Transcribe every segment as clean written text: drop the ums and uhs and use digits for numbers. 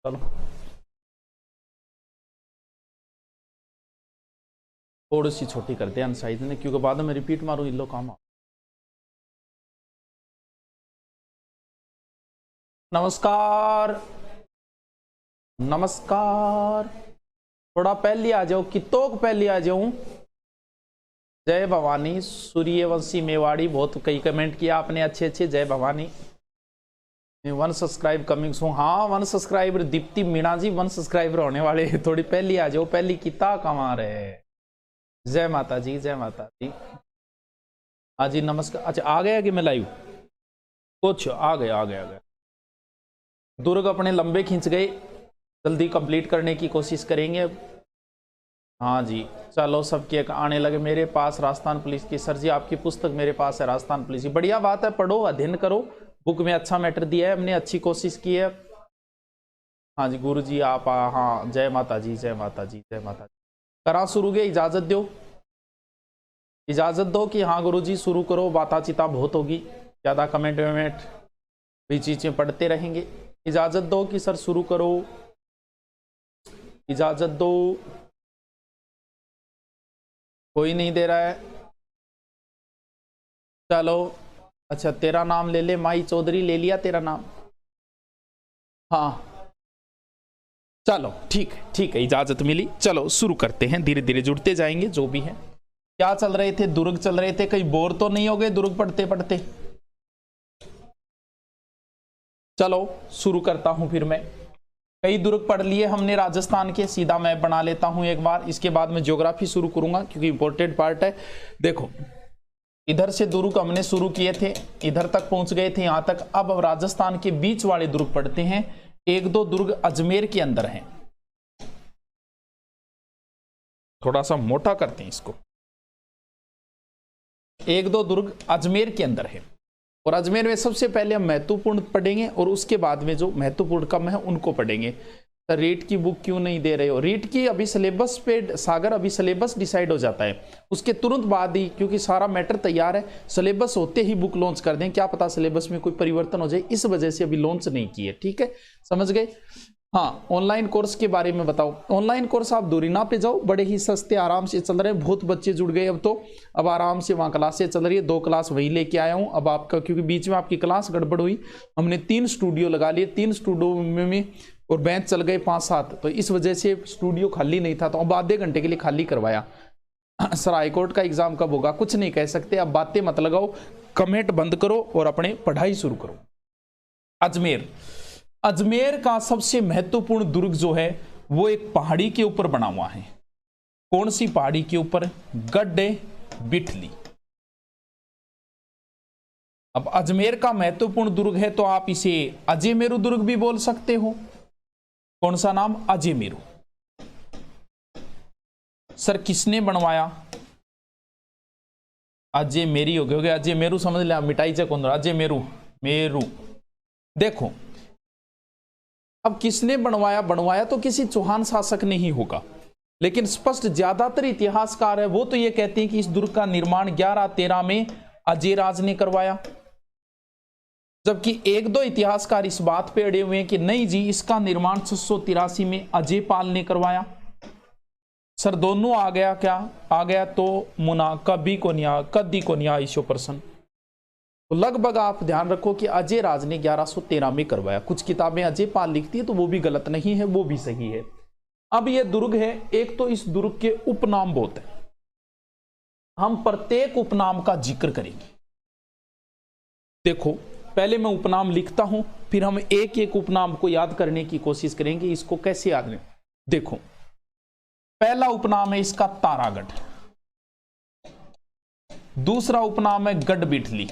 चलो थोड़ी सी छोटी करते हैं अनसाइज ने, क्योंकि बाद में रिपीट मारूं इन लोग काम। नमस्कार नमस्कार, थोड़ा पहले आ जाओ, कितोक पहले आ जाऊं। जय भवानी सूर्यवंशी मेवाड़ी, बहुत कई कमेंट किया आपने अच्छे अच्छे। जय भवानी। 1 सब्सक्राइब कमिंग सो, हाँ 1 सब्सक्राइबर दीप्ति मीणा जी 1 सब्सक्राइबर होने वाले। थोड़ी पहले आ जाओ, पहली किता कमा रहे। जय माता जी, जय माता जी। हाँ जी नमस्कार। अच्छा आ गया कि मैं लाइव? कुछ आ गया आ गया आ गया। दुर्ग अपने लंबे खींच गए, जल्दी कंप्लीट करने की कोशिश करेंगे। हाँ जी चलो, सबके आने लगे मेरे पास राजस्थान पुलिस की। सर जी आपकी पुस्तक मेरे पास है राजस्थान पुलिस की। बढ़िया बात है, पढ़ो अध्ययन करो, बुक में अच्छा मैटर दिया है, हमने अच्छी कोशिश की है। हाँ जी गुरु जी आप हाँ जय माता जी, जय माता जी, जय माता जी। करा शुरू गए, इजाजत दो, इजाजत दो कि हाँ गुरु जी शुरू करो। बाता चिता बहुत होगी, ज्यादा कमेंट वमेंट भी चीजें पढ़ते रहेंगे। इजाजत दो कि सर शुरू करो, इजाजत दो। कोई नहीं दे रहा है। चलो अच्छा तेरा नाम ले ले, माई चौधरी ले लिया तेरा नाम। हाँ चलो ठीक है इजाजत मिली। चलो शुरू करते हैं, धीरे धीरे जुड़ते जाएंगे जो भी है। क्या चल रहे थे? दुर्ग चल रहे थे, कहीं बोर तो नहीं हो गए दुर्ग पढ़ते पढ़ते? चलो शुरू करता हूं फिर मैं। कई दुर्ग पढ़ लिए हमने राजस्थान के, सीधा मैप बना लेता हूं एक बार, इसके बाद मैं ज्योग्राफी शुरू करूंगा क्योंकि इंपॉर्टेंट पार्ट है। देखो इधर से दुर्ग हमने शुरू किए थे, इधर तक पहुंच गए थे यहां तक। अब राजस्थान के बीच वाले दुर्ग पढ़ते हैं। एक दो दुर्ग अजमेर के अंदर हैं, थोड़ा सा मोटा करते हैं इसको। एक दो दुर्ग अजमेर के अंदर है, और अजमेर में सबसे पहले हम महत्वपूर्ण पढ़ेंगे और उसके बाद में जो महत्वपूर्ण कम है उनको पढ़ेंगे। तो रीट की बुक क्यों नहीं दे रहे हो? रीट की अभी सिलेबस पे सागर, अभी सिलेबस डिसाइड हो जाता है, उसके तुरंत बाद ही, क्योंकि सारा मैटर तैयार है, सिलेबस होते ही बुक लॉन्च कर दें। क्या पता सिलेबस में कोई परिवर्तन हो जाए, इस वजह से अभी लॉन्च नहीं किए। ठीक है समझ गए? हाँ ऑनलाइन कोर्स के बारे में बताओ। ऑनलाइन कोर्स आप दूरीना पे जाओ, बड़े ही सस्ते आराम से चल रहे हैं, बहुत बच्चे जुड़ गए अब तो। अब आराम से वहाँ क्लासें चल रही है, 2 क्लास वही लेके आया हूँ अब आपका, क्योंकि बीच में आपकी क्लास गड़बड़ हुई। हमने 3 स्टूडियो लगा लिए, 3 स्टूडियो में और बेंच चल गए 5-7, तो इस वजह से स्टूडियो खाली नहीं था, तो अब आधे घंटे के लिए खाली करवाया। सर हाईकोर्ट का एग्जाम कब होगा? कुछ नहीं कह सकते, अब बातें मत लगाओ, कमेंट बंद करो और अपने पढ़ाई शुरू करो। अजमेर, अजमेर का सबसे महत्वपूर्ण दुर्ग जो है वो एक पहाड़ी के ऊपर बना हुआ है। कौन सी पहाड़ी के ऊपर? गड्ढे बिठली। अब अजमेर का महत्वपूर्ण दुर्ग है तो आप इसे अजयमेरु दुर्ग भी बोल सकते हो। कौन सा नाम? अजयमेरु। सर किसने बनवाया? अजयमेरी हो गया, अजयमेरु समझ लिया, मिटाई से कौन? अजयमेरु मेरू। देखो अब किसने बनवाया? बनवाया तो किसी चौहान शासक ने ही होगा, लेकिन स्पष्ट ज्यादातर इतिहासकार है वो तो ये कहते हैं कि इस दुर्ग का निर्माण 1113 में अजयराज ने करवाया, जबकि एक दो इतिहासकार इस बात पे अड़े हुए हैं कि नहीं जी इसका निर्माण 683 में अजयपाल ने करवाया। सर दोनों आ गया क्या? आ गया तो मुना कभी को निया कदी को निया ईशो पर्सन। तो लगभग आप ध्यान रखो कि अजय राज ने 1113 में करवाया। कुछ किताबें अजय पाल लिखती है तो वो भी गलत नहीं है, वो भी सही है। अब ये दुर्ग है, एक तो इस दुर्ग के उपनाम बहुत है, हम प्रत्येक उपनाम का जिक्र करेंगे। देखो पहले मैं उपनाम लिखता हूं, फिर हम एक एक उपनाम को याद करने की कोशिश करेंगे। इसको कैसे याद करें? देखो पहला उपनाम है इसका तारागढ़, दूसरा उपनाम है गढ़ बिठली,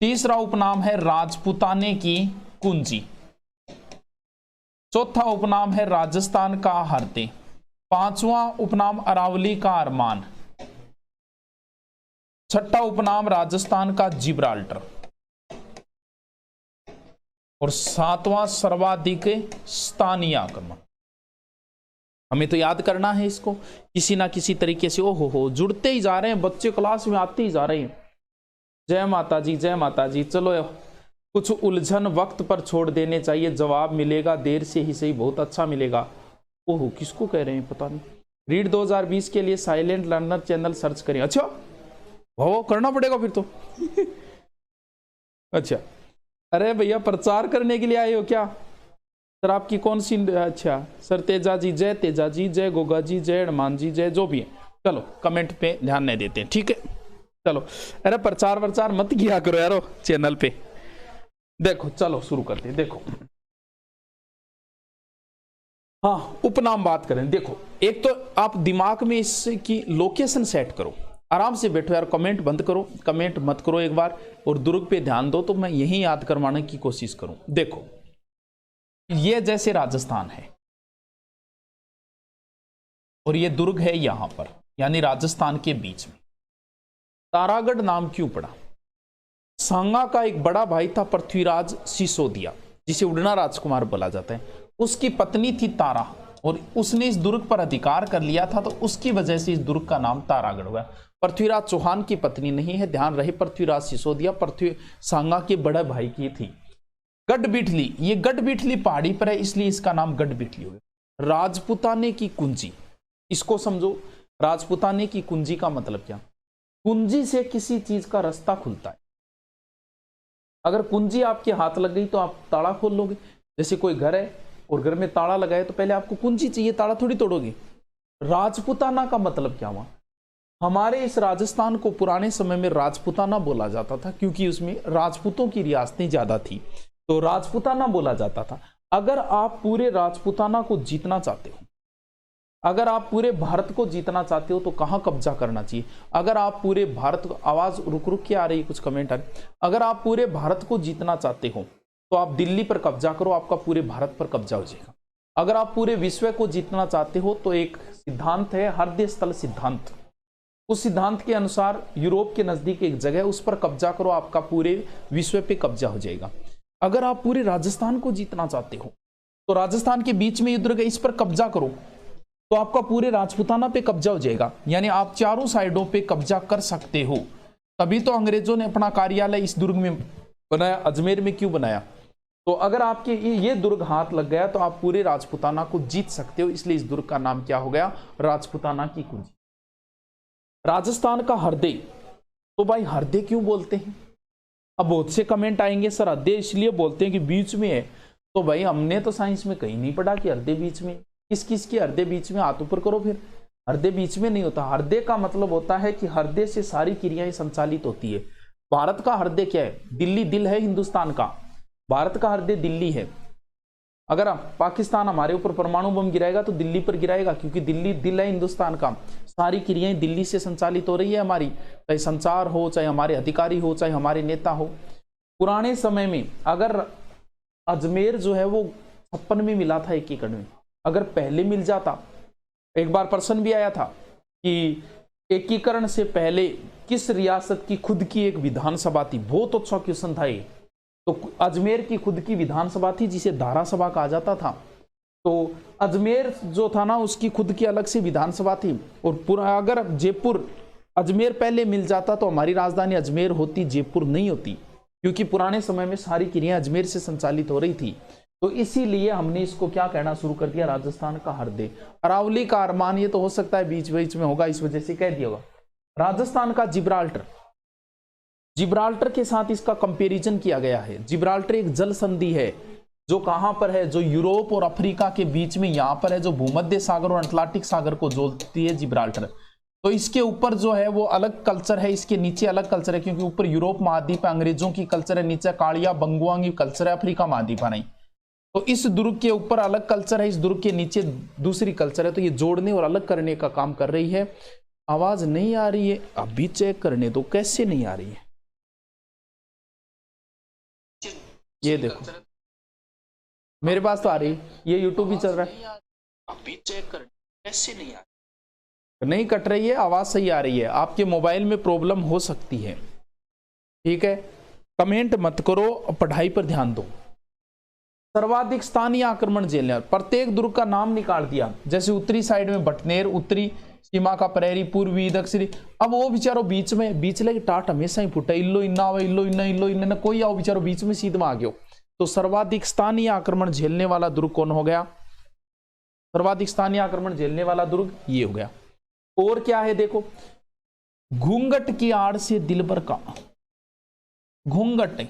तीसरा उपनाम है राजपुताने की कुंजी, चौथा उपनाम है राजस्थान का हरते, पांचवा उपनाम अरावली का अरमान, छठा उपनाम राजस्थान का जिब्राल्टर, और सातवां सर्वाधिक स्थानीय आक्रमण। हमें तो याद करना है इसको किसी ना किसी तरीके से। ओहो हो जुड़ते ही जा रहे हैं बच्चे, क्लास में आते ही जा रहे हैं। जय माता जी, जय माता जी। चलो कुछ उलझन वक्त पर छोड़ देने चाहिए, जवाब मिलेगा देर से ही सही, बहुत अच्छा मिलेगा। ओहो, किसको कह रहे हैं पता नहीं। रीड 2020 के लिए साइलेंट लर्नर चैनल सर्च करें। अच्छा, वो करना पड़ेगा फिर तो। अच्छा, अरे भैया प्रचार करने के लिए आए हो क्या सर? आपकी कौन सी? अच्छा सर, तेजा जी जय, तेजा जी जय, गोगा जी जय, हनुमान जी जय, जो भी है। चलो कमेंट पे ध्यान नहीं देते हैं, ठीक है। चलो, अरे प्रचार प्रचार मत किया करो यारो चैनल पे। देखो चलो शुरू करते हैं। देखो हाँ, उपनाम बात करें। देखो, एक तो आप दिमाग में इसकी लोकेशन सेट करो, आराम से बैठो यार, कमेंट बंद करो, कमेंट मत करो एक बार, और दुर्ग पे ध्यान दो, तो मैं यही याद करवाने की कोशिश करूं। देखो, ये जैसे राजस्थान है और ये दुर्ग है यहां पर, यानी राजस्थान के बीच में। तारागढ़ नाम क्यों पड़ा? सांगा का एक बड़ा भाई था पृथ्वीराज सिसोदिया, जिसे उड़ना राजकुमार बोला जाता है। उसकी पत्नी थी तारा, और उसने इस दुर्ग पर अधिकार कर लिया था, तो उसकी वजह से इस दुर्ग का नाम तारागढ़ हुआ। पृथ्वीराज चौहान की पत्नी नहीं है, ध्यान रहे, पृथ्वीराज सिसोदिया पृथ्वी सांगा के बड़े भाई की थी। गढ़बिठली, ये गढ़बिठली पहाड़ी पर है, इसलिए इसका नाम गढ़बिठली हो गया। राजपुताने की कुंजी, इसको समझो। राजपुताने की कुंजी का मतलब क्या? कुंजी से किसी चीज का रास्ता खुलता है। अगर कुंजी आपके हाथ लग गई तो आप ताला खोल लोगे। जैसे कोई घर है और घर में ताला लगा है, तो पहले आपको कुंजी चाहिए, ताला थोड़ी तोड़ोगे। राजपुताना का मतलब क्या हुआ? हमारे इस राजस्थान को पुराने समय में राजपुताना बोला जाता था, क्योंकि उसमें राजपूतों की रियासतें ज्यादा थी, तो राजपुताना बोला जाता था। अगर आप पूरे राजपुताना को जीतना चाहते हो, अगर आप पूरे भारत को जीतना चाहते हो, तो कहां कब्जा करना चाहिए? अगर आप पूरे भारत को, आवाज रुक रुक के आ रही है, कुछ कमेंट आ रही। अगर आप पूरे भारत को जीतना चाहते हो तो आप दिल्ली पर कब्जा करो, आपका पूरे भारत पर कब्जा हो जाएगा। अगर आप पूरे विश्व को जीतना चाहते हो तो एक सिद्धांत है, हृदय स्थल सिद्धांत। उस सिद्धांत के अनुसार यूरोप के नजदीक एक जगह, उस पर कब्जा करो, आपका पूरे विश्व पे कब्जा हो जाएगा। अगर आप पूरे राजस्थान को जीतना चाहते हो तो राजस्थान के बीच में युद्ध, इस पर कब्जा करो, तो आपका पूरे राजपुताना पे कब्जा हो जाएगा। यानी आप चारों साइडों पे कब्जा कर सकते हो। तभी तो अंग्रेजों ने अपना कार्यालय इस दुर्ग में बनाया। अजमेर में क्यों बनाया? तो अगर आपके ये दुर्ग हाथ लग गया तो आप पूरे राजपुताना को जीत सकते हो, इसलिए इस दुर्ग का नाम क्या हो गया? राजपुताना की कुंजी। राजस्थान का हृदय, तो भाई हृदय क्यों बोलते हैं? अब बहुत से कमेंट आएंगे, सर हृदय इसलिए बोलते हैं कि बीच में है। तो भाई हमने तो साइंस में कहीं नहीं पढ़ा कि हृदय बीच में। किस किस की हृदय बीच में? हाथ ऊपर करो फिर। हृदय बीच में नहीं होता। हृदय का मतलब होता है कि हृदय से सारी क्रियाएं संचालित होती है। भारत का हृदय क्या है? दिल्ली, दिल है हिंदुस्तान का। भारत का हृदय दिल्ली है। अगर पाकिस्तान हमारे ऊपर परमाणु बम गिराएगा तो दिल्ली पर गिराएगा, क्योंकि दिल्ली दिल है हिंदुस्तान का। सारी क्रियाएं दिल्ली से संचालित हो रही है हमारी, चाहे संचार हो, चाहे हमारे अधिकारी हो, चाहे हमारे नेता हो। पुराने समय में अगर अजमेर जो है वो 56 में मिला था एक एकड़ में, अगर पहले मिल जाता, एक बार प्रश्न भी आया था कि एकीकरण से पहले किस रियासत की खुद की एक विधानसभा थी? बहुत अच्छा क्वेश्चन था ये। तो अजमेर की खुद की विधानसभा थी, जिसे धारा सभा कहा जाता था। तो अजमेर जो था ना, उसकी खुद की अलग से विधानसभा थी। और पूरा अगर जयपुर, अजमेर पहले मिल जाता तो हमारी राजधानी अजमेर होती, जयपुर नहीं होती, क्योंकि पुराने समय में सारी क्रियाएं अजमेर से संचालित हो रही थी। तो इसीलिए हमने इसको क्या कहना शुरू कर दिया? राजस्थान का हृदय। अरावली का अरमान, ये तो हो सकता है बीच बीच में होगा, इस वजह से कह दिया होगा। राजस्थान का जिब्राल्टर, जिब्राल्टर के साथ इसका कंपैरिजन किया गया है। जिब्राल्टर एक जल संधि है जो कहां पर है? जो यूरोप और अफ्रीका के बीच में यहां पर है, जो भूमध्य सागर और अटलांटिक सागर को जोड़ती है जिब्राल्टर। तो इसके ऊपर जो है वो अलग कल्चर है, इसके नीचे अलग कल्चर है, क्योंकि ऊपर यूरोप महाद्वीप अंग्रेजों की कल्चर है, नीचे कालिया बंगुआ की कल्चर है, अफ्रीका महाद्वीप नहीं। तो इस दुर्ग के ऊपर अलग कल्चर है, इस दुर्ग के नीचे दूसरी कल्चर है। तो ये जोड़ने और अलग करने का काम कर रही है। आवाज नहीं आ रही है? अभी चेक करने दो कैसे नहीं आ रही है। ये देखो मेरे पास तो आ रही, ये यूट्यूब भी चल रहा है। अभी चेक कर, कैसे नहीं आ रही? नहीं कट रही है, आवाज सही आ रही है। आपके मोबाइल में प्रॉब्लम हो सकती है, ठीक है। कमेंट मत करो, पढ़ाई पर ध्यान दो। सर्वाधिक स्थानीय आक्रमण झेलने, प्रत्येक दुर्ग का नाम निकाल दिया। जैसे उत्तरी साइड में बटनेर, उत्तरी सीमा का प्रहरी पूर्वी दक्षिणी। अब वो बेचारो बीच लगे टाट हमेशा ही फुटे, इल्लो इन्ना आवे, इल्लो इन्ना कोई आओ बेचारो बीच में सीधा आ गयो। तो सर्वाधिक स्थानीय आक्रमण झेलने वाला दुर्ग कौन हो गया? सर्वाधिक स्थानीय आक्रमण झेलने वाला दुर्ग ये हो गया। और क्या है देखो, घूंघट की आड़ से दिलबर का, घूंघट,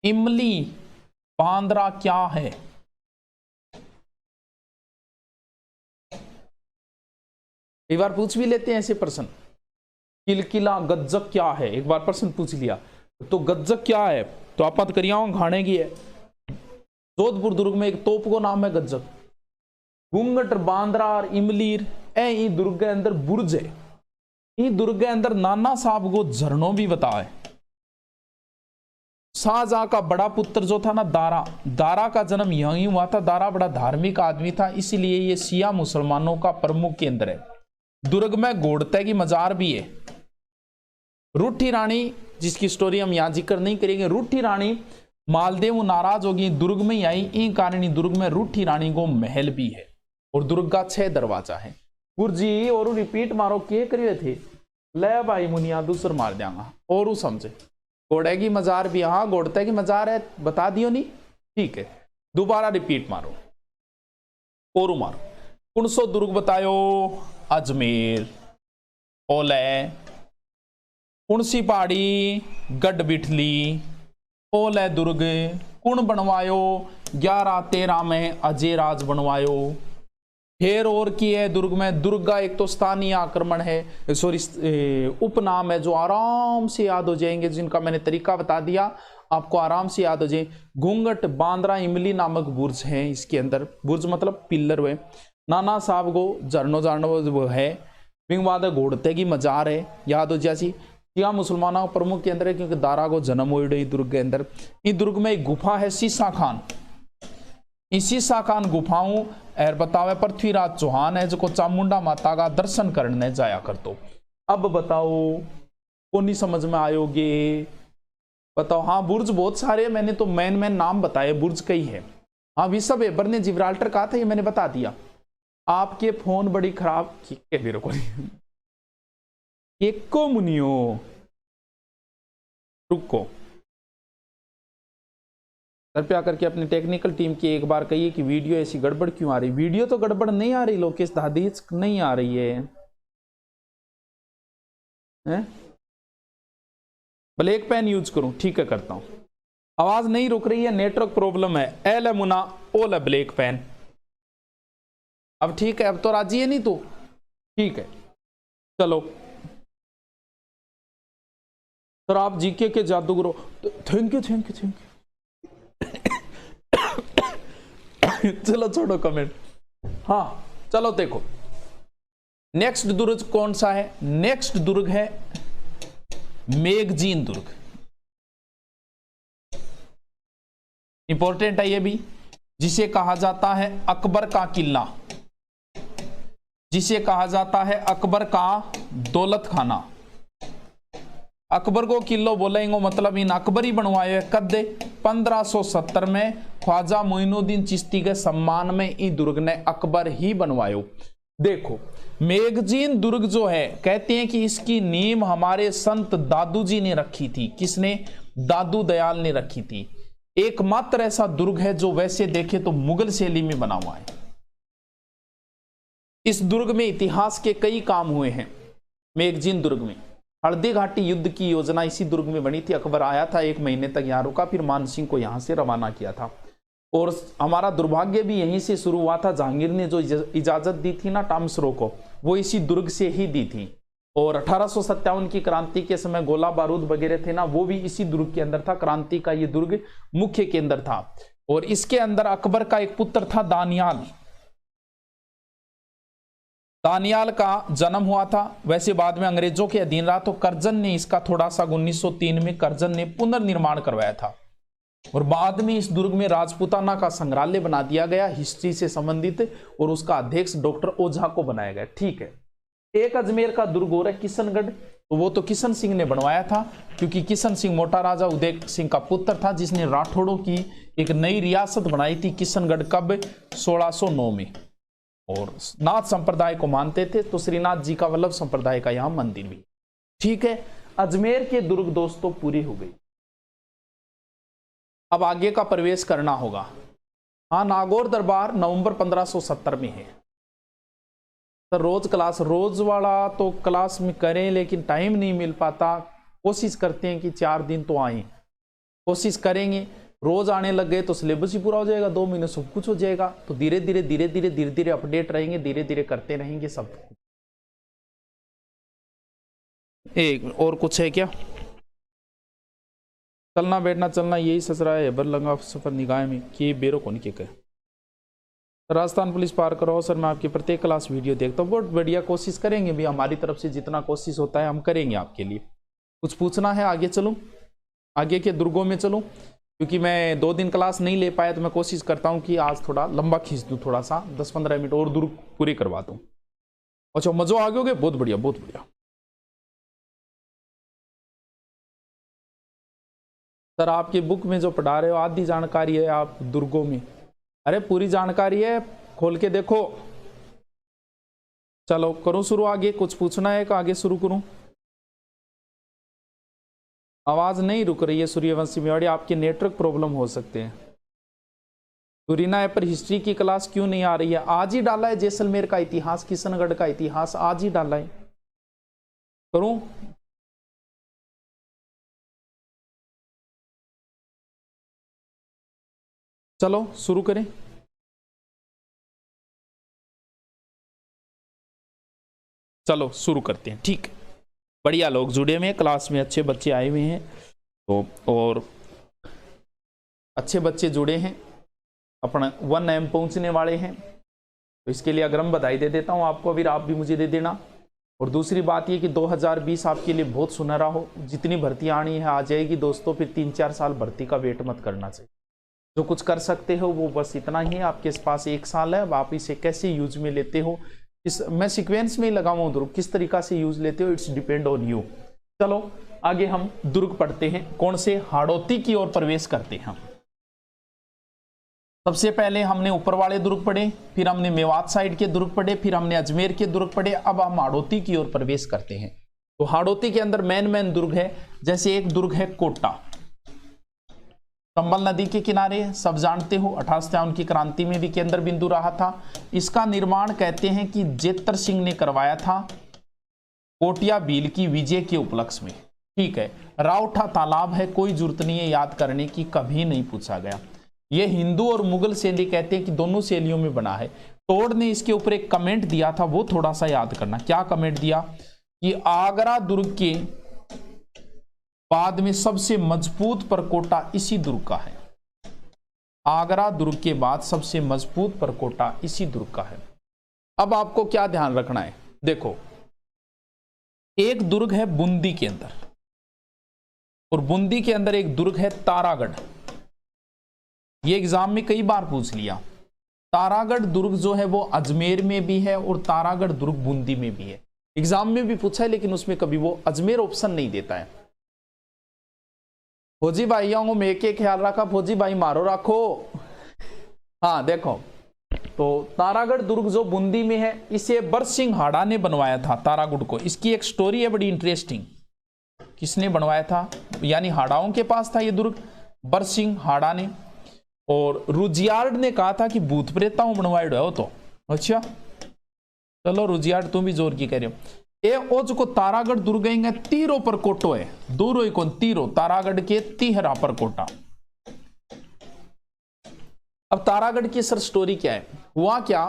इमली, बांद्रा क्या है? एक बार पूछ भी लेते हैं ऐसे प्रश्न। किलकिला गज्जक क्या है? एक बार प्रश्न पूछ लिया तो गज्जक क्या है? तो आप करियाओं खाने की है। जोधपुर दुर्ग में एक तोप को नाम है गज्जक। घूंघट, बांद्रा और इमलीर ए दुर्ग के अंदर बुर्ज है। ई दुर्ग के अंदर नाना साहब को झरनों भी बताए। शाहजहां का बड़ा पुत्र जो था ना दारा का जन्म यहीं हुआ था। दारा बड़ा धार्मिक आदमी था, इसीलिए ये शिया मुसलमानों का प्रमुख केंद्र है। दुर्ग में घोड़ते की मजार भी है। रूठी रानी, जिसकी स्टोरी हम यहां जिक्र नहीं करेंगे, रूठी रानी मालदेव नाराज होगी, दुर्ग में आई। इन कारण दुर्ग में रूठी रानी को महल भी है और दुर्ग का 6 दरवाजा है। गुरुजी और रिपीट मारो के करिए थे, ले भाई मुनिया दूसर मार देंगा और समझे। घोड़े की मजार भी, हाँ घोड़ते की मजार है, बता दियो नहीं, ठीक है। दोबारा रिपीट मारो और मारो। कौन सो दुर्ग बतायो? अजमेर, ओले, कुणसी पहाड़ी, गढ़ बिठली, ओले दुर्ग। कुण बनवायो? 1113 में अजय राज बनवायो। फिर और की है दुर्ग में? दुर्ग का एक तो स्थानीय आक्रमण है, सॉरी उपनाम है जो आराम से याद हो जाएंगे, जिनका मैंने तरीका बता दिया, आपको आराम से याद हो जाए। घूंघट, बांद्रा, इमली नामक बुर्ज हैं इसके अंदर। बुर्ज मतलब पिल्लर हुए। नाना साहब को झरनो है। विंगवाद घोड़ते की मजार है, याद हो जैसी। शिया मुसलमानों का प्रमुख केंद्र है, क्योंकि दारा को जन्म हो रही दुर्ग के अंदर। इस दुर्ग में एक गुफा है सीसा खान। इस सीसा खान गुफाओं एर बतावे पृथ्वीराज चौहान है, जो चामुंडा माता का दर्शन करने जाया कर। तो अब बताओ कौन नहीं समझ में आयोगे? बताओ। हाँ बुर्ज बहुत सारे हैं, मैंने तो मैन नाम बताए, बुर्ज कई है। हाँ विशव एबर ने जिब्राल्टर कहा था, ये मैंने बता दिया। आपके फोन बड़ी खराब मेरे को एको मुनियो, रुको कृपया करके अपनी टेक्निकल टीम की एक बार कहिए कि वीडियो ऐसी गड़बड़ क्यों आ रही। वीडियो तो गड़बड़ नहीं आ रही, लोकेश दादी नहीं आ रही है? ब्लैक पेन यूज करूं? ठीक है करता हूं। आवाज नहीं रुक रही है, नेटवर्क प्रॉब्लम है। एल है मुना, ओल है ब्लैक पेन। अब ठीक है, अब तो राजी है नहीं तो ठीक है। चलो सर आप जीके के जादूगर हो, thank you thank you thank you. चलो छोड़ो कमेंट। हाँ चलो देखो, नेक्स्ट दुर्ग कौन सा है? नेक्स्ट दुर्ग है मेगजीन दुर्ग। इंपॉर्टेंट है ये भी, जिसे कहा जाता है अकबर का किला, जिसे कहा जाता है अकबर का दौलत खाना। अकबर को किलो बोलेंगे, मतलब इन अकबर ही बनवाए। कद 1570 में ख्वाजा मोइनुद्दीन चिश्ती के सम्मान में ई दुर्ग ने अकबर ही बनवायो। देखो मेगजीन दुर्ग जो है, कहते हैं कि इसकी नींव हमारे संत दादू जी ने रखी थी। किसने? दादू दयाल ने रखी थी। एकमात्र ऐसा दुर्ग है जो वैसे देखे तो मुगल शैली में बना हुआ है। इस दुर्ग में इतिहास के कई काम हुए हैं। मेगजीन दुर्ग में हल्दी घाटी युद्ध की योजना इसी दुर्ग में बनी थी। अकबर आया था, 1 महीने तक यहाँ रुका, फिर मान सिंह को यहाँ से रवाना किया था। और हमारा दुर्भाग्य भी यहीं से शुरू हुआ था। जहांगीर ने जो इजाजत दी थी ना टामसरो को, वो इसी दुर्ग से ही दी थी। और 1857 की क्रांति के समय गोला बारूद वगैरह थे ना, वो भी इसी दुर्ग के अंदर था। क्रांति का ये दुर्ग मुख्य केंद्र था। और इसके अंदर अकबर का एक पुत्र था दानियाल। दानियाल का जन्म हुआ था। वैसे बाद में अंग्रेजों के अधीन रहा, तो कर्जन ने इसका थोड़ा सा 1903 में कर्जन ने पुनर्निर्माण करवाया था। और बाद में इस दुर्ग में राजपूताना का संग्रहालय बना दिया गया, हिस्ट्री से संबंधित, और उसका अध्यक्ष डॉक्टर ओझा को बनाया गया। ठीक है। एक अजमेर का दुर्ग और है किशनगढ़, तो वो तो किशन सिंह ने बनवाया था, क्योंकि किशन सिंह मोटा राजा उदय सिंह का पुत्र था, जिसने राठौड़ों की एक नई रियासत बनाई थी किशनगढ़। कब? 1609 में। और नाथ संप्रदाय को मानते थे, तो श्रीनाथ जी का वल्लभ संप्रदाय का यहाँ मंदिर भी। ठीक है, अजमेर के दुर्ग दोस्तों पूरी हो गई। अब आगे का प्रवेश करना होगा। हाँ, नागौर दरबार नवंबर 1570 में है। तो रोज वाला तो क्लास में करें, लेकिन टाइम नहीं मिल पाता। कोशिश करते हैं कि 4 दिन तो आए, कोशिश करेंगे। रोज आने लग गए तो सिलेबस ही पूरा हो जाएगा, 2 महीने सब कुछ हो जाएगा। तो धीरे धीरे अपडेट रहेंगे, धीरे धीरे करते रहेंगे सब। एक और कुछ है क्या? चलना बैठना चलना यही ससरा है, बर लंगा सफर निगाह में कि बेरो कौन के कहे। राजस्थान पुलिस पार करो सर, मैं आपकी प्रत्येक क्लास वीडियो देखता हूँ, बहुत बढ़िया। कोशिश करेंगे भी, हमारी तरफ से जितना कोशिश होता है हम करेंगे आपके लिए। कुछ पूछना है? आगे चलूं, आगे के दुर्गों में चलूं, क्योंकि मैं 2 दिन क्लास नहीं ले पाया, तो मैं कोशिश करता हूं कि आज थोड़ा लंबा खींच दूं, थोड़ा सा 10-15 मिनट और दुर्ग पूरे करवा दूं। अच्छा, मजो आ गए? बहुत बढ़िया, बहुत बढ़िया। सर आपकी बुक में जो पढ़ा रहे हो आधी जानकारी है आप दुर्गों में? अरे पूरी जानकारी है, खोल के देखो। चलो करूं शुरू आगे? कुछ पूछना है कि आगे शुरू करूं? आवाज नहीं रुक रही है सूर्यवंशी मेवाड़ी, आपके नेटवर्क प्रॉब्लम हो सकते हैं। सुरीना ऐप पर हिस्ट्री की क्लास क्यों नहीं आ रही है? आज ही डाला है, जैसलमेर का इतिहास, किशनगढ़ का इतिहास आज ही डाला है। करूं? चलो शुरू करें। चलो शुरू करते हैं। ठीक, बढ़िया लोग जुड़े हुए हैं क्लास में, अच्छे बच्चे आए हुए हैं, तो और अच्छे बच्चे जुड़े हैं, अपना 1 AM पहुंचने वाले हैं। तो इसके लिए अग्रम बधाई दे देता हूं आपको, अभी आप भी मुझे दे देना। और दूसरी बात ये कि 2020 आपके लिए बहुत सुनहरा हो। जितनी भर्ती आनी है आ जाएगी दोस्तों, फिर 3-4 साल भर्ती का वेट मत करना चाहिए। जो कुछ कर सकते हो वो बस इतना ही है। आपके पास 1 साल है, अब आप इसे कैसे यूज में लेते हो, मैं सीक्वेंस में ही लगाऊं दुर्ग, किस तरीका से यूज लेते हो, इट्स डिपेंड ऑन यू। चलो आगे हम दुर्ग पढ़ते हैं। कौन से? हाड़ौती की ओर प्रवेश करते हैं। सबसे पहले हमने ऊपर वाले दुर्ग पढ़े, फिर हमने मेवात साइड के दुर्ग पढ़े, फिर हमने अजमेर के दुर्ग पढ़े। अब हम हाड़ौती की ओर प्रवेश करते हैं। तो हाड़ौती के अंदर मेन दुर्ग है। जैसे एक दुर्ग है कोटा, चंबल नदी के किनारे, सब जानते हो। 58 की क्रांति में भी केंद्र बिंदु रहा था। इसका निर्माण कहते हैं कि जेतर सिंह ने करवाया था, कोटिया भील की विजय के उपलक्ष्य में। ठीक है, राउठा तालाब है, कोई जरूरत नहीं है याद करने की, कभी नहीं पूछा गया। यह हिंदू और मुगल शैली कहते हैं कि दोनों शैलियों में बना है। टोड ने इसके ऊपर एक कमेंट दिया था, वो थोड़ा सा याद करना। क्या कमेंट दिया? कि आगरा दुर्ग के बाद में सबसे मजबूत परकोटा इसी दुर्ग का है। आगरा दुर्ग के बाद सबसे मजबूत परकोटा इसी दुर्ग का है। अब आपको क्या ध्यान रखना है? देखो, एक दुर्ग है बूंदी के अंदर, और बूंदी के अंदर एक दुर्ग है तारागढ़। ये एग्जाम में कई बार पूछ लिया। तारागढ़ दुर्ग जो है वो अजमेर में भी है और तारागढ़ दुर्ग बूंदी में भी है। एग्जाम में भी पूछा है, लेकिन उसमें कभी वो अजमेर ऑप्शन नहीं देता है। फौजी भाइयों को मैं के ख्याल रखा, फौजी भाई मारो रखो। हाँ देखो, तो तारागढ़ दुर्ग जो बूंदी में है, इसे बरसिंह हाड़ा ने बनवाया था तारागढ़ को। इसकी एक स्टोरी है बड़ी इंटरेस्टिंग। किसने बनवाया था? यानी हाड़ाओं के पास था ये दुर्ग, बरसिंह हाड़ा ने। और रुजियार्ड ने कहा था कि भूत प्रेताओं बनवाए हो तो। अच्छा चलो रुजियार्ड तुम भी जोर की कह रहे हो। ए ओ जो तारागढ़ दुर्ग गएंगे, तीरो पर कोटो है, दूरो ही कौन तीरो, तारागढ़ के तीहरा पर कोटा। अब तारागढ़ की सर स्टोरी क्या है? हुआ क्या,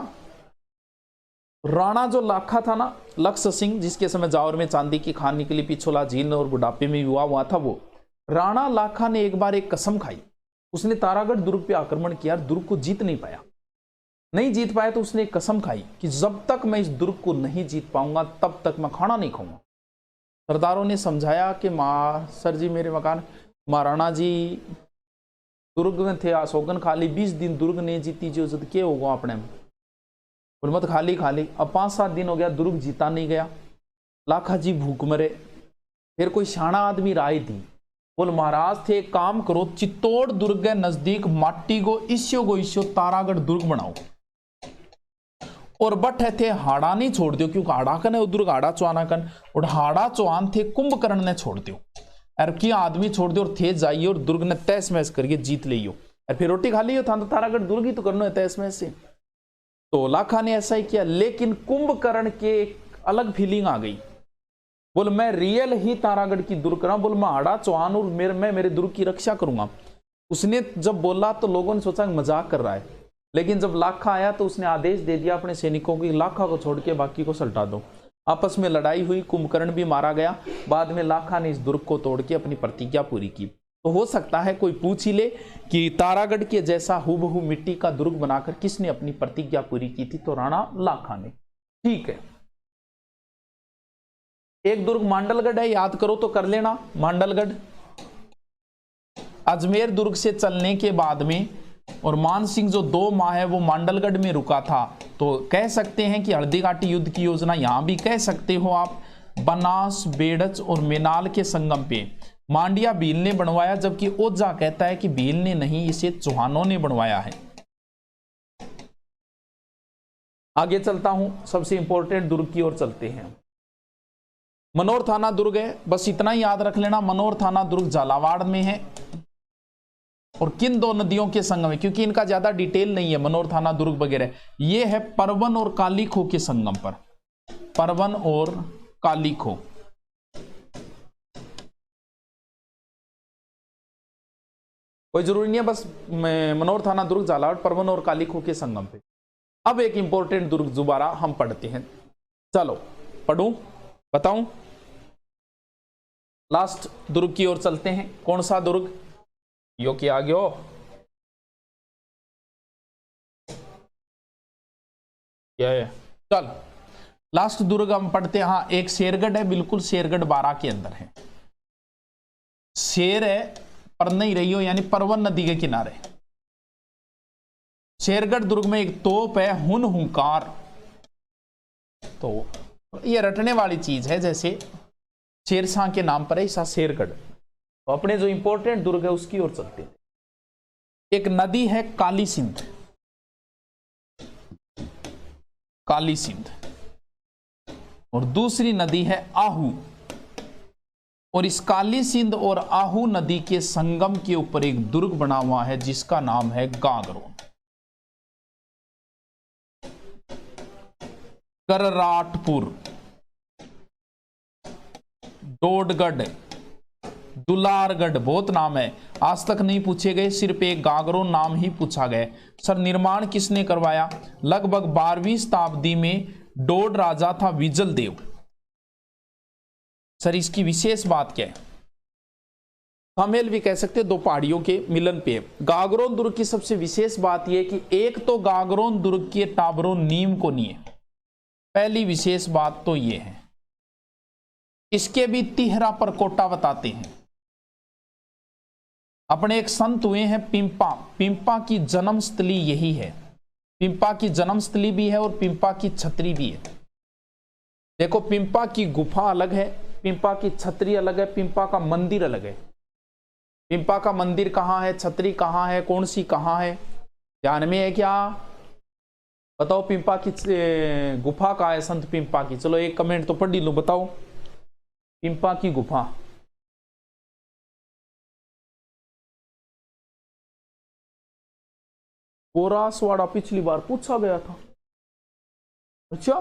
राणा जो लाखा था ना, लक्ष्य सिंह, जिसके समय जावर में चांदी की खान निकली, पिछोला झील और बुढ़ापे में हुआ था, वो राणा लाखा ने एक बार एक कसम खाई। उसने तारागढ़ दुर्ग पे आक्रमण किया, दुर्ग को जीत नहीं पाया। तो उसने एक कसम खाई कि जब तक मैं इस दुर्ग को नहीं जीत पाऊंगा तब तक मैं खाना नहीं खाऊंगा। सरदारों ने समझाया कि सर जी मेरे मकान, महाराणा जी दुर्ग में थे, सौगन खाली 20 दिन दुर्ग नहीं जीती, जो जद के होगा अपने में, और मत खाली। अब 5-7 दिन हो गया, दुर्ग जीता नहीं गया। लाखा जी भूख मरे। फिर कोई शाना आदमी राय थी, बोल महाराज थे, एक काम करो, चित्तौड़ दुर्ग के नजदीक माटी को इस्यो तारागढ़ दुर्ग बनाओ, और बट थे हाड़ा नहीं छोड़ दियो, क्योंकि हाड़ा कन है उधर हाड़ा चौहाना कन, और हाड़ा चौहान थे कुंभकर्ण ने छोड़ दियो, और क्या आदमी छोड़ दियो और थे जाइए और दुर्ग ने तहस महस करके जीत लियो, और फिर रोटी खा लियो था तो तारागढ़ दुर्ग ही तो करना है तहस महस से। तो लाखा ने ऐसा ही किया, लेकिन कुंभकर्ण के एक अलग फीलिंग आ गई, बोल मैं रियल ही तारागढ़ की दुर्ग करा, बोल मैं हाड़ा चौहान और मैं मेरे दुर्ग की रक्षा करूंगा। उसने जब बोला तो लोगों ने सोचा मजाक कर रहा है, लेकिन जब लाखा आया तो उसने आदेश दे दिया अपने सैनिकों को, लाखा को छोड़ के बाकी को सल्टा दो। आपस में लड़ाई हुई, कुंभकर्ण भी मारा गया, बाद में लाखा ने इस दुर्ग को तोड़ के अपनी प्रतिज्ञा पूरी की। तो हो सकता है कोई पूछ ही ले कि तारागढ़ के जैसा हूबहू मिट्टी का दुर्ग बनाकर किसने अपनी प्रतिज्ञा पूरी की थी, तो राणा लाखा ने। ठीक है, एक दुर्ग मांडलगढ़ है, याद करो तो कर लेना मांडलगढ़। अजमेर दुर्ग से चलने के बाद में और मान सिंह जो 2 माह है वो मांडलगढ़ में रुका था, तो कह सकते हैं कि हल्दी घाटी युद्ध की योजना, यहां भी कह सकते हो आप बनास, बेड़च और मेनाल के संगम पे मांडिया भील ने बनवाया, जबकि ओझा कहता है कि भील ने नहीं, इसे चौहानों ने बनवाया है। आगे चलता हूं, सबसे इंपॉर्टेंट दुर्ग की ओर चलते हैं। मनोर थाना दुर्ग है, बस इतना ही याद रख लेना, मनोर थाना दुर्ग झालावाड़ में है और किन 2 नदियों के संगम है, क्योंकि इनका ज्यादा डिटेल नहीं है मनोर थाना दुर्ग वगैरह। ये है परवन और कालीखो के संगम पर, परवन और कालीखो। कोई जरूरी नहीं है, बस मनोर थाना दुर्ग झालावाड़ परवन और कालीखो के संगम पे। अब एक इंपॉर्टेंट दुर्ग दोबारा हम पढ़ते हैं, चलो पढ़ूं बताऊं। लास्ट दुर्ग की ओर चलते हैं, कौन सा दुर्ग, यो क्या आ गयो, क्या है, चल लास्ट दुर्ग हम पढ़ते हैं। हाँ, एक शेरगढ़ है, बिल्कुल शेरगढ़ 12 के अंदर है। शेर है पर नहीं रही हो, यानी परवन नदी के किनारे। शेरगढ़ दुर्ग में एक तोप है हुन हुंकार, तो ये रटने वाली चीज है, जैसे शेरशाह के नाम पर है ऐसा शेरगढ़। तो अपने जो इंपॉर्टेंट दुर्ग है उसकी ओर चलते हैं। एक नदी है काली सिंध, काली सिंध, और दूसरी नदी है आहू, और इस काली सिंध और आहू नदी के संगम के ऊपर एक दुर्ग बना हुआ है जिसका नाम है गागरोन। करराटपुर, डोडगढ़, दुलारगढ़, बहुत नाम है, आज तक नहीं पूछे गए, सिर्फ एक गागरोन नाम ही पूछा गया। सर निर्माण किसने करवाया, लगभग 12वीं शताब्दी में डोड राजा था विजल देव। सर इसकी विशेष बात क्या है, कामेल भी कह सकते हैं, 2 पहाड़ियों के मिलन पे। गागरोन दुर्ग की सबसे विशेष बात यह कि एक तो गागरोन दुर्ग के टाबरों नीम को नहीं है, पहली विशेष बात तो यह है। इसके भी तिहरा पर कोटा बताते हैं। अपने एक संत हुए हैं पिंपा, पिंपा की जन्मस्थली यही है, पिंपा की जन्मस्थली भी है और पिंपा की छतरी भी है। देखो पिंपा की गुफा अलग है, पिंपा की छतरी अलग है, पिंपा का मंदिर अलग है। पिंपा का मंदिर कहाँ है, छतरी कहाँ है, कौन सी कहाँ है, ध्यान में है क्या, बताओ। पिंपा की गुफा कहाँ है संत पिंपा की, चलो एक कमेंट तो पढ़ लो, बताओ पिंपा की गुफा। गोरासवाड़ा पिछली बार पूछा गया था, अच्छा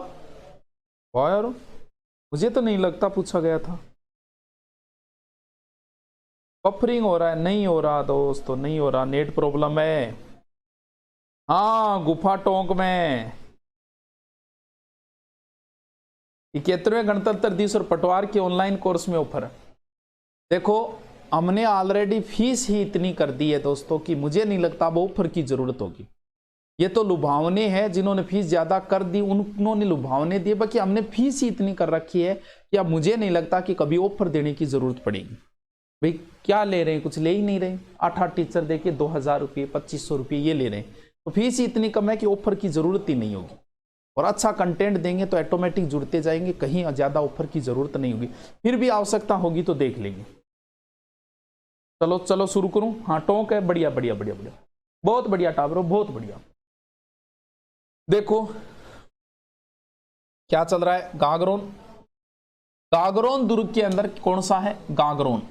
वाह यार, मुझे तो नहीं लगता पूछा गया था। बफरिंग हो रहा है, नहीं हो रहा दोस्तों, नहीं हो रहा, नेट प्रॉब्लम है। हाँ गुफा टोंक में 71वें गणतंत्र दिवस और पटवार के ऑनलाइन कोर्स में ऑफर। देखो हमने ऑलरेडी फीस ही इतनी कर दी है दोस्तों कि मुझे नहीं लगता अब ऑफर की जरूरत होगी। ये तो लुभावने हैं, जिन्होंने फीस ज्यादा कर दी उन्होंने लुभावने दिए, बाकी हमने फीस ही इतनी कर रखी है कि अब मुझे नहीं लगता कि कभी ऑफर देने की जरूरत पड़ेगी। भाई क्या ले रहे हैं, कुछ ले ही नहीं रहे, 8 टीचर देके 2000 रुपये 2500 रुपये ये ले रहे हैं, तो फीस ही इतनी कम है कि ऑफर की जरूरत ही नहीं होगी। और अच्छा कंटेंट देंगे तो ऑटोमेटिक जुड़ते जाएंगे, कहीं ज्यादा ऑफर की जरूरत नहीं होगी। फिर भी आवश्यकता होगी तो देख लेंगे। चलो चलो शुरू करूं। हाँ टोंक है, बढ़िया बढ़िया बढ़िया बढ़िया, बहुत बढ़िया टाबरो, बहुत बढ़िया। देखो क्या चल रहा है? गागरोन। गागरोन दुर्ग के अंदर कौन सा है? गागरोन।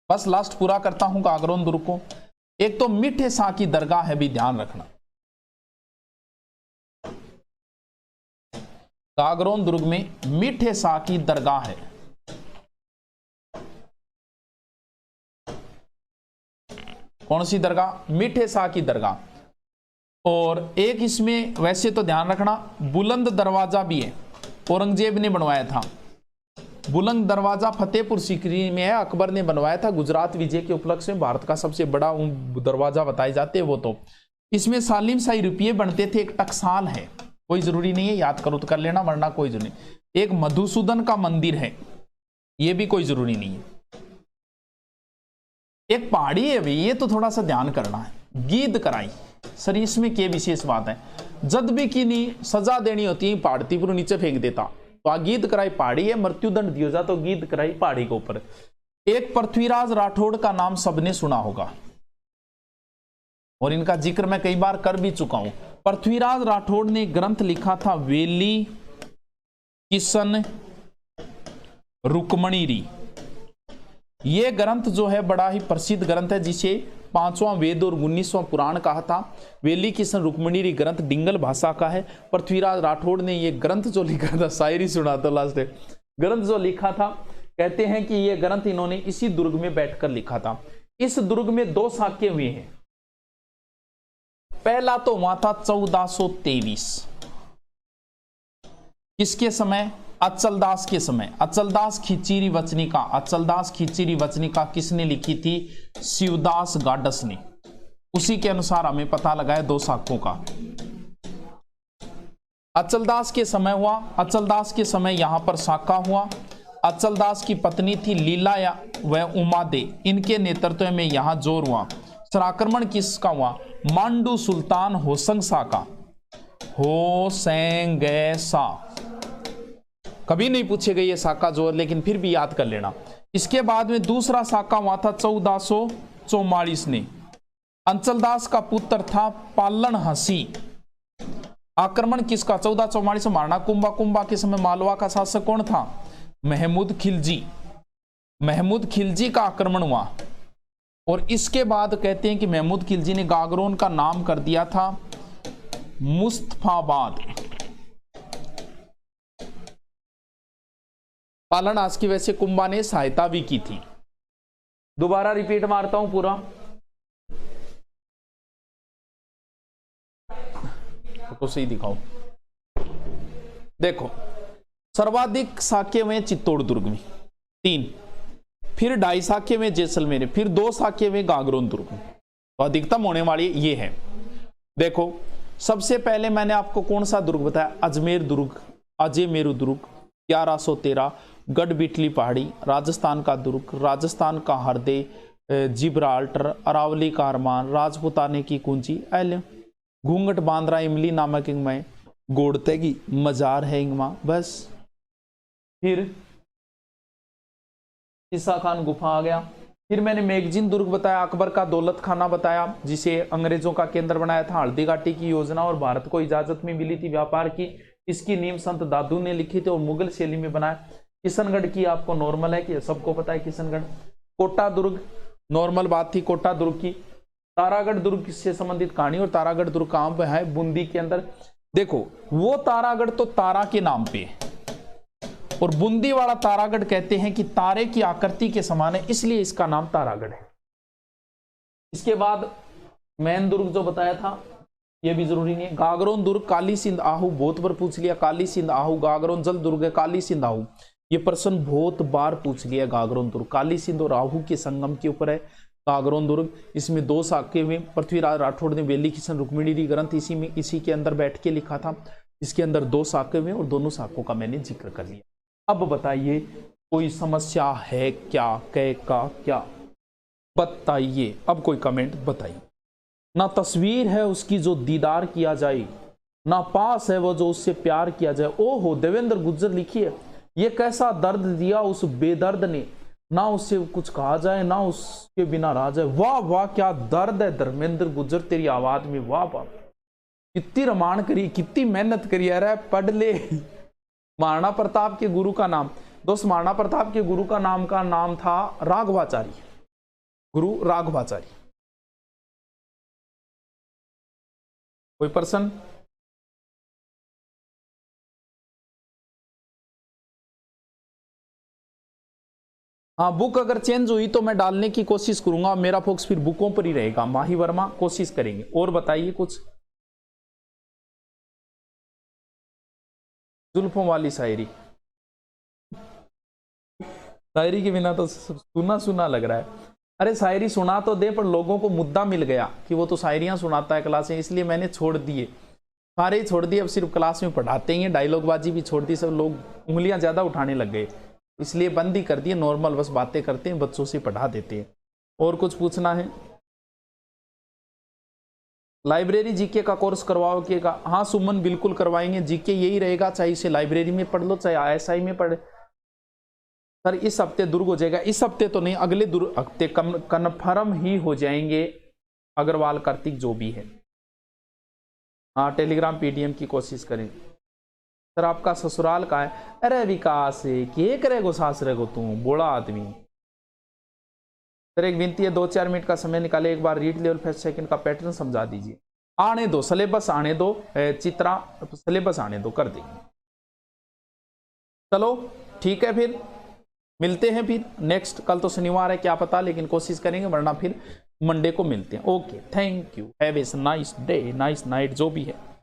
बस लास्ट पूरा करता हूं गागरोन दुर्ग को। एक तो मीठे शाह की दरगाह है, भी ध्यान रखना। गागरोन दुर्ग में मीठे शाह की दरगाह है। कौन सी दरगाह? मीठे शाह की दरगाह। और एक इसमें वैसे तो ध्यान रखना बुलंद दरवाजा भी है, औरंगजेब ने बनवाया था। बुलंद दरवाजा फतेहपुर सीकरी में है, अकबर ने बनवाया था गुजरात विजय के उपलक्ष्य में। भारत का सबसे बड़ा दरवाजा बताए जाते हैं वो। तो इसमें सालिम शाही रुपये बनते थे। एक टकसाल है, कोई जरूरी नहीं है, याद करो तो कर लेना, वरना कोई जरूरी नहीं। एक मधुसूदन का मंदिर है, ये भी कोई जरूरी नहीं है। एक पहाड़ी है भाई, ये तो थोड़ा सा ध्यान करना है। गीद कराई सर, इसमें क्या विशेष बात है? जद भी की नहीं सजा देनी होती है, पहाड़ी पर नीचे फेंक देता। तो आ गीद कराई पहाड़ी है, मृत्युदंड दिया जा तो गीद कराई पहाड़ी के ऊपर। एक पृथ्वीराज राठौड़ का नाम सबने सुना होगा और इनका जिक्र मैं कई बार कर भी चुका हूं। पृथ्वीराज राठौड़ ने ग्रंथ लिखा था वेली किशन रुक्मणीरी। यह ग्रंथ जो है बड़ा ही प्रसिद्ध ग्रंथ है, जिसे 5वां वेद और 19वां पुराण कहा था। वेली किशन रुक्मणीरी ग्रंथ डिंगल भाषा का है। पृथ्वीराज राठौड़ ने यह ग्रंथ जो लिखा था, शायरी सुना तो लास्ट ग्रंथ जो लिखा था, कहते हैं कि यह ग्रंथ इन्होंने इसी दुर्ग में बैठकर लिखा था। इस दुर्ग में 2 साक्य हुए हैं। पहला तो हुआ था 1423, किसके समय? अचलदास के समय। अचलदास खिचीरी वचनिका, अचलदास खिचीरी वचनिका किसने लिखी थी? शिवदास गाडस ने। उसी के अनुसार हमें पता लगाया 2 साक्यों का। अचलदास के समय हुआ। अचलदास के समय यहां पर साका हुआ। अचलदास की पत्नी थी लीला या व उमा दे, इनके नेतृत्व में यहां जोर हुआ। आक्रमण किसका हुआ? मांडू सुल्तान होसंग शाह का। होसेंगैसा कभी नहीं पूछे गए ये साका जोर, लेकिन फिर भी याद कर लेना। इसके बाद में दूसरा साका हुआ था 1444 ने। अंचलदास का पुत्र था पालन हसी। आक्रमण किसका? 1444 मारना कुंभा। कुंभा के समय मालवा का शासक कौन था? महमूद खिलजी। महमूद खिलजी का आक्रमण हुआ। और इसके बाद कहते हैं कि महमूद खिलजी ने गागरोन का नाम कर दिया था मुस्तफाबाद। पालन आज की वैसे कुंभा ने सहायता भी की थी। दोबारा रिपीट मारता हूं पूरा, तो सही दिखाओ। देखो, सर्वाधिक साक्य में चित्तौड़ दुर्ग में 3, फिर 2.5 साक्य में जैसलमेर, फिर 2 साक्य में गागरोन दुर्ग में। तो अधिकतम होने वाली ये है। देखो, सबसे पहले मैंने आपको कौन सा दुर्ग बताया? अजमेर दुर्ग, अजमेरू दुर्ग 1113, गढ़ बिटली पहाड़ी, राजस्थान का दुर्ग, राजस्थान का हरदे, जिब्राल्टर, अरावली का अरमान, राजपुताने की कुंजी, एल घूंघट बांद्रा इमली नामक इंगमा, गोड़ते की मजार है इंगमा। बस फिर ईसा खान गुफा आ गया। फिर मैंने मैगजीन दुर्ग बताया, अकबर का दौलत खाना बताया, जिसे अंग्रेजों का केंद्र बनाया था। हल्दी घाटी की योजना और भारत को इजाजत में मिली थी व्यापार की, इसकी नींव संत दादू ने लिखी थी और मुगल शैली में बनाया। किशनगढ़ की आपको नॉर्मल है कि सबको पता है किशनगढ़। कोटा दुर्ग नॉर्मल बात थी कोटा दुर्ग की। तारागढ़ दुर्ग से संबंधित कहानी, और तारागढ़ दुर्ग कहां पे है? बूंदी के अंदर। देखो, वो तारागढ़ तो तारा के नाम पे है, और बूंदी वाला तारागढ़ कहते हैं कि तारे की आकृति के समान है, इसलिए इसका नाम तारागढ़ है। इसके बाद मैन दुर्ग जो बताया था, ये भी जरूरी नहीं है। गागरोन दुर्ग, काली सिंध आहू, बहुत बार पूछ लिया। काली सिंध आहू, गागरोन जल दुर्ग है, काली सिंध आहू, ये प्रश्न बहुत बार पूछ लिया। गागरोन दुर्ग काली सिंध और आहू के संगम के ऊपर है गागरोन दुर्ग। इसमें 2 साक्य में पृथ्वीराज राठौड़ ने वेली किशन रुक्मिणी ग्रंथ इसी के अंदर बैठ के लिखा था। इसके अंदर 2 साक्य में, और दोनों साक्यों का मैंने जिक्र कर लिया। अब बताइए कोई समस्या है क्या? कै का क्या बताइए, अब कोई कमेंट बताइए। ना तस्वीर है उसकी जो दीदार किया जाए, ना पास है वो जो उससे प्यार किया जाए। ओहो, देवेंद्र गुज्जर लिखिए, ये कैसा दर्द दिया उस बेदर्द ने, ना उससे कुछ कहा जाए ना उसके बिना रहा जाए। वाह वाह, क्या दर्द है धर्मेंद्र गुज्जर तेरी आवाज में, वाह वाह। कितनी रामायण करी, कितनी मेहनत करी, अरे पढ़ ले। महाराणा प्रताप के गुरु का नाम, दोस्त महाराणा प्रताप के गुरु का नाम था राघवाचार्य, गुरु राघवाचार्य। कोई पर्सन? हाँ, बुक अगर चेंज हुई तो मैं डालने की कोशिश करूंगा, मेरा फोकस फिर बुकों पर ही रहेगा। माही वर्मा कोशिश करेंगे। और बताइए कुछ। जुल्फों वाली शायरी, शायरी के बिना तो सुना सुना लग रहा है। अरे शायरी सुना तो दे, पर लोगों को मुद्दा मिल गया कि वो तो शायरियां सुनाता है क्लास में, इसलिए मैंने छोड़ दिए, सारे ही छोड़ दिए। अब सिर्फ क्लास में पढ़ाते ही हैं, डायलॉगबाजी भी छोड़ दी, सब लोग उंगलियां ज्यादा उठाने लग गए, इसलिए बंद ही कर दिए। नॉर्मल बस बातें करते हैं, बच्चों से पढ़ा देते हैं। और कुछ पूछना है? लाइब्रेरी जीके का कोर्स करवाओगे? हाँ सुमन, बिल्कुल करवाएंगे। जीके यही रहेगा, चाहे इसे लाइब्रेरी में पढ़ लो, चाहे आईएसआई में पढ़े। सर इस हफ्ते दुर्ग हो जाएगा? इस हफ्ते तो नहीं, अगले हफ्ते कन्फर्म ही हो जाएंगे। अग्रवाल कार्तिक जो भी है। हाँ टेलीग्राम पीडीएम की कोशिश करें। सर आपका ससुराल का है? अरे विकास के करेगो सासरे को, तू बूढ़ा आदमी। सर एक विनती है, 2-4 मिनट का समय निकाले, एक बार रीड लेवल फर्स्ट सेकंड का पैटर्न समझा दीजिए। आने दो, सिलेबस आने दो, चित्रा सिलेबस आने दो, कर देंगे। चलो ठीक है, फिर मिलते हैं फिर नेक्स्ट। कल तो शनिवार है, क्या पता, लेकिन कोशिश करेंगे, वरना फिर मंडे को मिलते हैं। Okay, thank you, have a nice day, nice night, जो भी है।